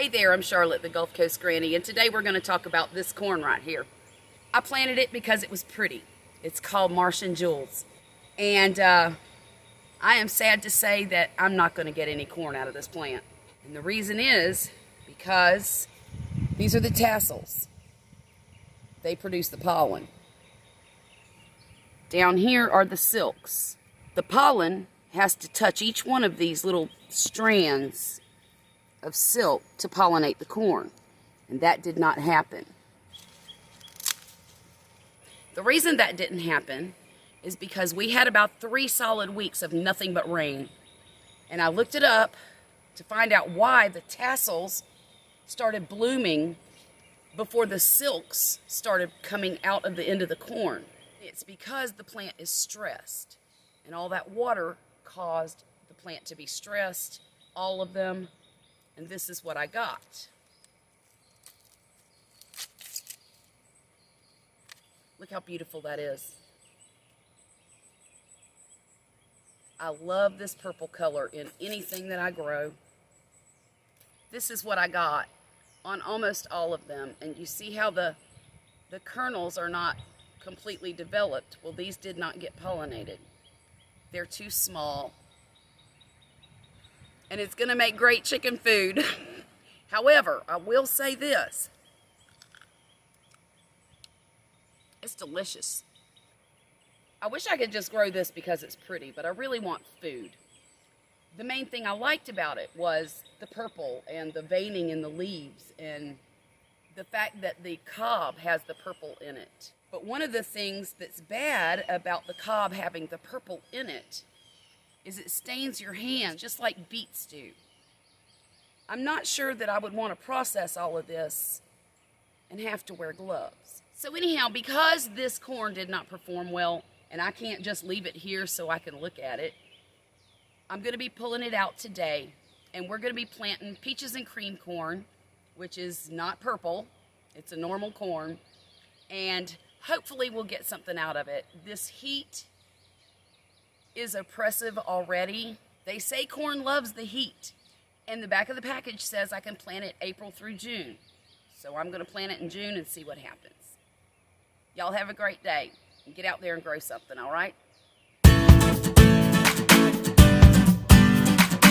Hey there, I'm Charlotte, the Gulf Coast Granny, and today we're going to talk about this corn right here. I planted it because it was pretty. It's called Martian Jewels. And I am sad to say that I'm not going to get any corn out of this plant. And the reason is because these are the tassels. They produce the pollen. Down here are the silks. The pollen has to touch each one of these little strands of silk to pollinate the corn, and that did not happen. The reason that didn't happen is because we had about 3 solid weeks of nothing but rain, and I looked it up to find out why the tassels started blooming before the silks started coming out of the end of the corn. It's because the plant is stressed, and all that water caused the plant to be stressed, all of them. And this is what I got. Look how beautiful that is. I love this purple color in anything that I grow. This is what I got on almost all of them. And you see how the kernels are not completely developed. Well, these did not get pollinated. They're too small. And it's going to make great chicken food. However, I will say this. It's delicious. I wish I could just grow this because it's pretty, but I really want food. The main thing I liked about it was the purple and the veining in the leaves and the fact that the cob has the purple in it. But one of the things that's bad about the cob having the purple in it is it stains your hands just like beets do. I'm not sure that I would want to process all of this and have to wear gloves. So anyhow, because this corn did not perform well, and I can't just leave it here so I can look at it, I'm going to be pulling it out today, and we're going to be planting peaches and cream corn, which is not purple, it's a normal corn, and hopefully we'll get something out of it. This heat is oppressive already. They say corn loves the heat, and the back of the package says I can plant it April through June. So I'm going to plant it in June and see what happens. Y'all have a great day and get out there and grow something, all right?